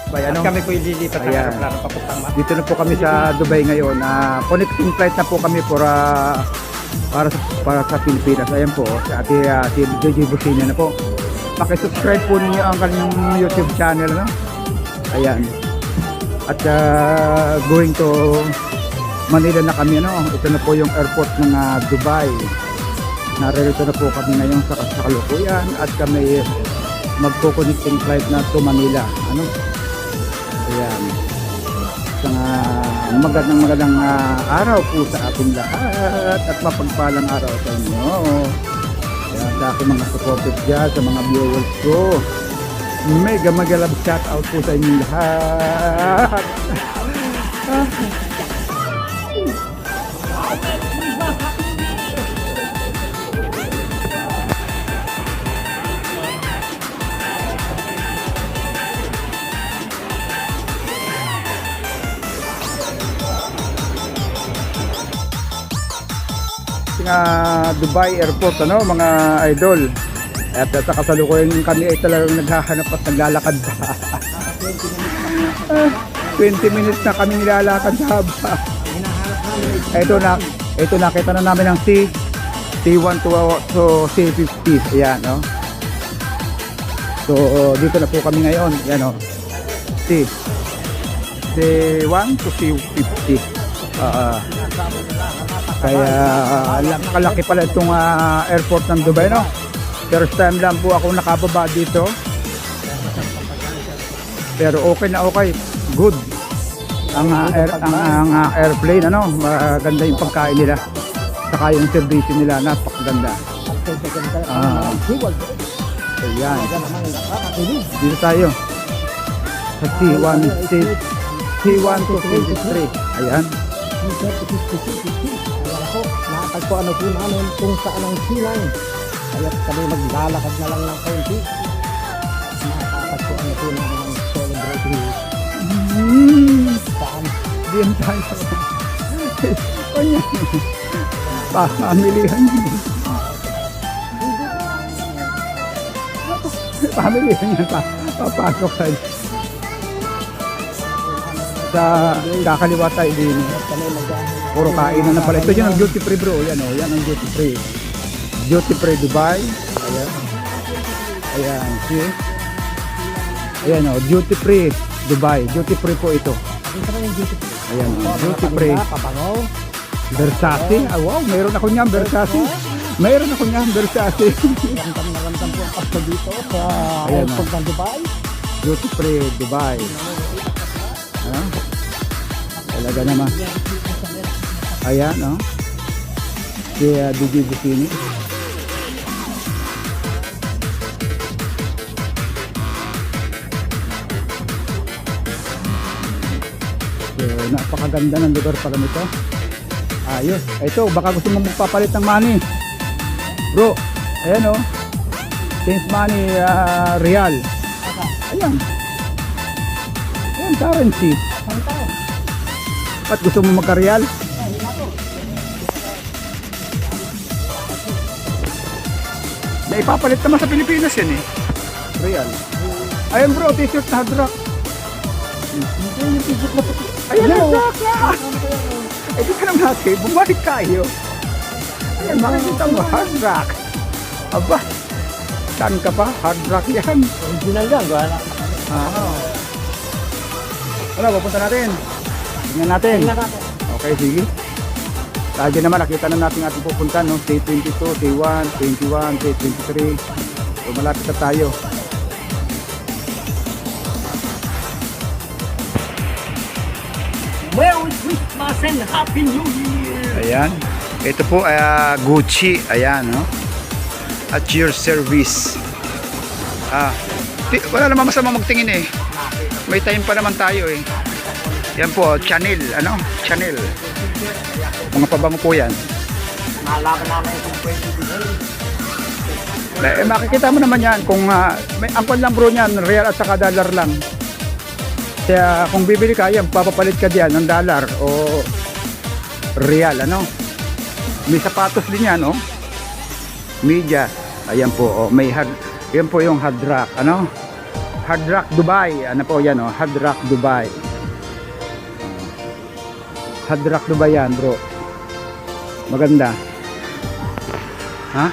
Dubai, At ano? kami po ililipat ng Ayan. aeroplano papuntang Dito na po kami sa Dubai ngayon. Connecting flight na po kami para sa Pilipinas. Ayan po, si DJ Busina na po. Paki-subscribe po ninyo ang kanyang YouTube channel, no? Ayan. At going to Manila na kami, no? Ito na po yung airport ng Dubai. Naririto na po kami ngayon sa kalukuyan at kami magpo-connecting flight na to Manila, ano? Ayan. Isang magandang araw po sa ating lahat at mapagpalang araw sa inyo. Ayan, sa aking mga supporters dyan, sa mga viewers ko. Mega magalab shout out po sa inyo lahat. Dubai Airport, ano, mga idol. At sa kasalukuyan kami ay talagang naghahanap at naglalakad pa. 20 minutes na kami nilalakad sa haba. Ito nakita na namin ang C1 to C50. Ayan, no? So dito na po kami ngayon. Ayan, no? C1 to C50. Kaya napakalaki pala itong airport ng Dubai, no? First time lang po ako nakababa dito. Pero okay na okay. Good. Ang airplane, ano? Maganda yung pagkain nila. Saka yung servisyo nila, napakaganda. Ayan. Dito tayo. Sa C1 to 23. Ayan. Nakatagpuan na po namin kung saan ang silang. Kaya kami maglalakad na lang ng kaunti. Nakatagpuan na po namin ang celebrating. Saan? Diyan tayo. Kanya. Pamilihan. Pamilihan yan pa. Papasok tayo. Sa kakaliwa tayo din. Puro kainan na pala. Ito yan ang duty free, bro. Yan, oh, yan ang duty free. Duty free Dubai. Ayan. Ayan. See? Ayan, oh, duty free Dubai. Duty free po ito. Ayan, oh, duty free. Versace. Ah, wow, mayroon ako niyan, Versace. Mayroon ako niyan, Versace. Ramdam po ang pasto dito sa Ayan, airport ng Dubai. Duty free Dubai. Ano? Talaga naman. Ayan, no? Si DJ Busini. So, napakaganda ng lugar pala nito. Ayos. Ito, baka gusto mo magpapalit ng money. Bro, ayan, no? Change money, real. Ayan. Ayan, currency. At gusto mo magka-real? Na ipapalit naman sa Pilipinas yan eh. Real. Ayan bro, t-shirt na hard rock. Ayan, hard rock na! Eh di ka naman natin, bumalik tayo. Ayan, makikita mo, hard rock. Aba, saan ka pa? Hard rock yan. Original yan, gano'n. Wala, pupunta natin. Tingnan natin. Okay, sige. Lagi naman, nakita na natin ating pupunta, no? T22, T1, T21, T23. So, malapit na tayo. Merry Christmas and Happy New Year! Ayan. Ito po ay Gucci. Ayan, no? At your service. Wala naman masama magtingin eh. May time pa naman tayo eh. Yan po, Chanel. Ano? Chanel. Mga pabango po yan. Nalaman namin kung pwede din. Makikita mo naman yan kung may angkon lang bro niyan, real at saka dollar lang. Kaya kung bibili ka yan, papapalit ka diyan ng dollar o real, ano? May sapatos din yan, oh. Media. Ayan po, oh, may hard, yan po yung hard rock, ano? Hard Rock Dubai. Ano po yan, oh? Hard Rock Dubai. Hard Rock Dubai yan, bro. Maganda. Ha?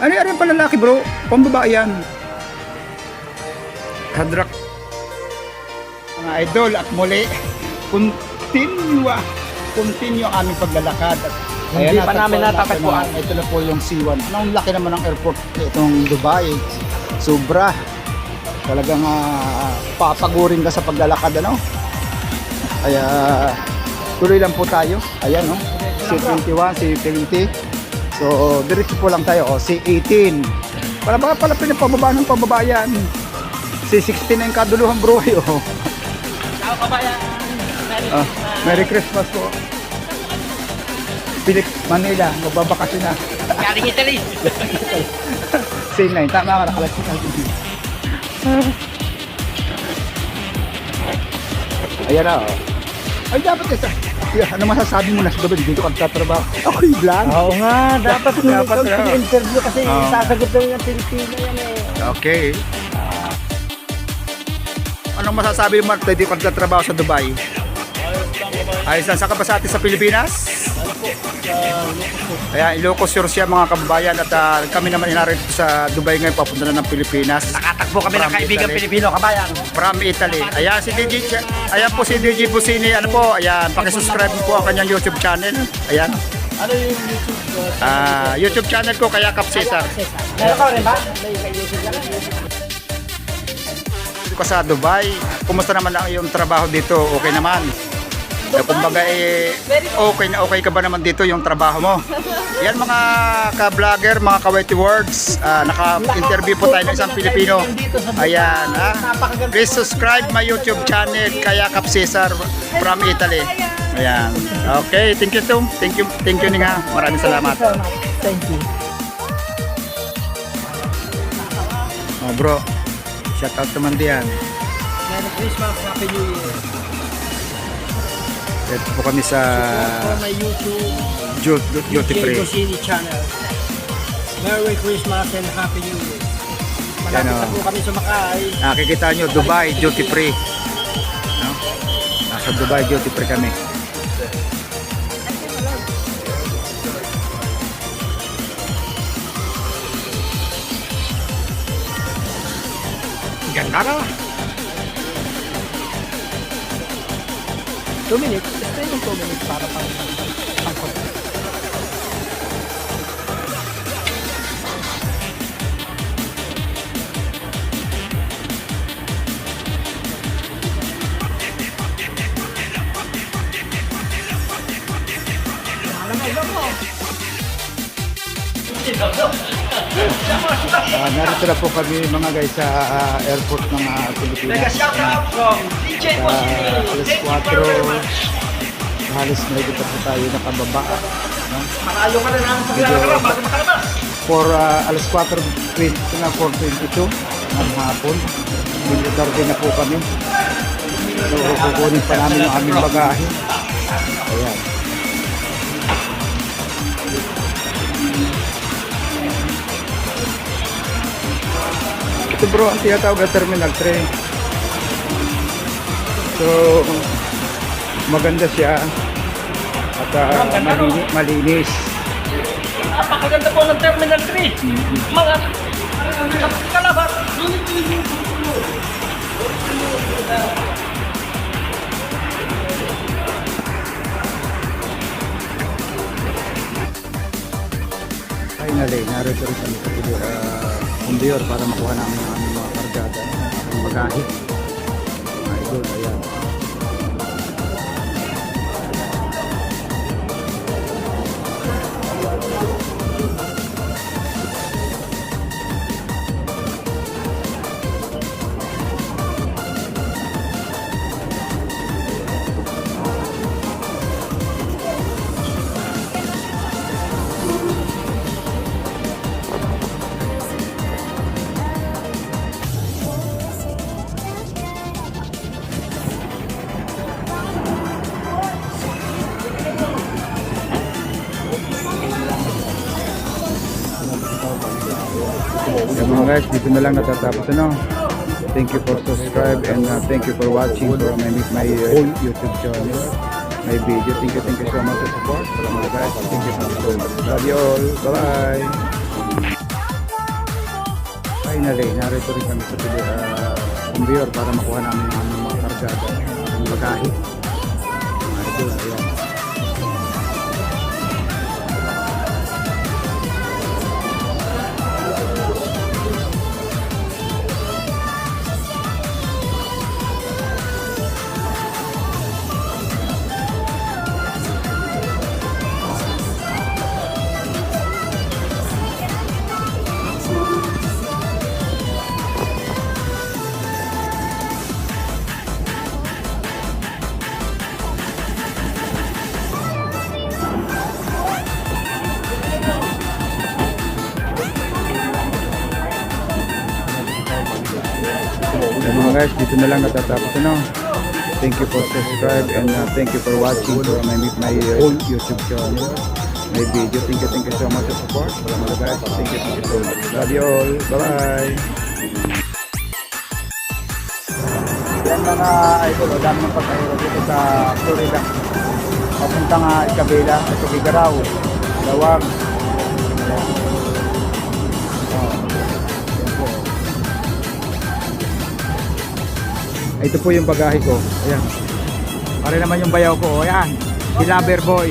Ano yan pala lalaki, bro? Pambabae yan. Hard Rock. Mga idol, at muli, continue ang aming paglalakad. At Hindi pa namin natatagpuan. Ito na po yung C1. Ang laki naman ng airport itong Dubai. Sobra. Talagang papagurin ka sa paglalakad, ano? Kaya tuloy lang po tayo. Ayan, no? C21, C20. So, diretso po lang tayo. C18. Pala pinapababa ng pababa yan. C16 na yung kaduluhan, bro. Ciao, kabayan. Merry Christmas po. Philip, Manila, magbabakasyon na. Galing Italy. Same line, tama ka, nakalasyon na. Ayan na, oh. Ay, dapat kasi. Ano masasabi mo na sa gabi? Dito ka tatrabaho. Ako'y vlog. Oo nga, dapat Dapat ikaw na. interview kasi Oo. sasagot daw yung Pilipino yan eh. Okay. Anong masasabi mo, Mark? Dito ka tatrabaho sa Dubai? Ayos lang, saan ka ba sa atin sa Pilipinas? Kaya Ilocos Sur siya mga kababayan at kami naman inarito sa Dubai ngayon papunta na ng Pilipinas. Nakatakbo kami ng From kaibigan Italy. Pilipino, kabayan. From Italy. Ayan si DJ. Ayan po si DJ Busini. Ano po? Ayan, paki-subscribe po ang kanyang YouTube channel. Ayan. Ano yung YouTube? YouTube channel ko kaya Kap Cesar. Meron ka rin ba? Dito ka sa Dubai. Kumusta naman ang iyong trabaho dito? Okay naman. Kumbaga okay ka ba naman dito yung trabaho mo? Yan mga ka-vlogger, mga ka-witty words, naka-interview po tayo ng isang Pilipino. Ayan, ha? Please subscribe my YouTube channel, kaya Kap Cesar from Italy. Ayan. Okay, thank you too. Thank you nga. Maraming salamat. Thank you. Oh, bro, shout out naman diyan. Merry Christmas, Happy New Year. Ito po kami sa For my YouTube, Duty Free. City channel. Merry Christmas and Happy New Year. Malapit Yan, na po kami sumakay. Nakikita nyo, Dubai Duty Free. No? Nasa Dubai Duty Free kami. Ganda na. 2 minutes. Stay yung 2 minutes para pang Narito na po kami mga guys sa airport ng Pilipinas. Alas 4 halos na dito po tayo nakababa. No? Malayo ka na namin sa ginagawa bago makalabas. For alas 4:20 na 4:22 ng hapon. Militar din na po kami. So kukunin pa namin ang aming bagahe. Ayan. Ito bro, ang tinatawag na Terminal 3. So, maganda siya at malinis. Napakaganda po ng Terminal 3. Mga kalabas. Finally, narito rin kami sa Kumbiyor para makuha namin ang aming mga kargada, ang bagahe. Mga idol, ayan. So mga guys, dito na lang natatapos ano. Thank you for subscribe and thank you for watching for my YouTube channel, my video. Thank you so much for support. Salamat guys. Thank you so much. Love you all. Bye-bye. Finally, narito rin kami sa conveyor para makuha namin ang aming mga kargada, ang bagahe. Narito, ayan. Yan mga guys, dito na lang natatapos ano. Thank you for subscribe and thank you for watching for my YouTube channel, my video. Thank you so much for support. Salamat guys. Thank you so much. Love you all. Bye-bye. Yan mga idol, dami ng pagkahiro dito sa Florida. Papunta nga Isabela, sa Bigaraw, Lawag. Ito po yung bagahe ko. Ayan. Pare naman yung bayaw ko. Ayan. Si Lover Boy.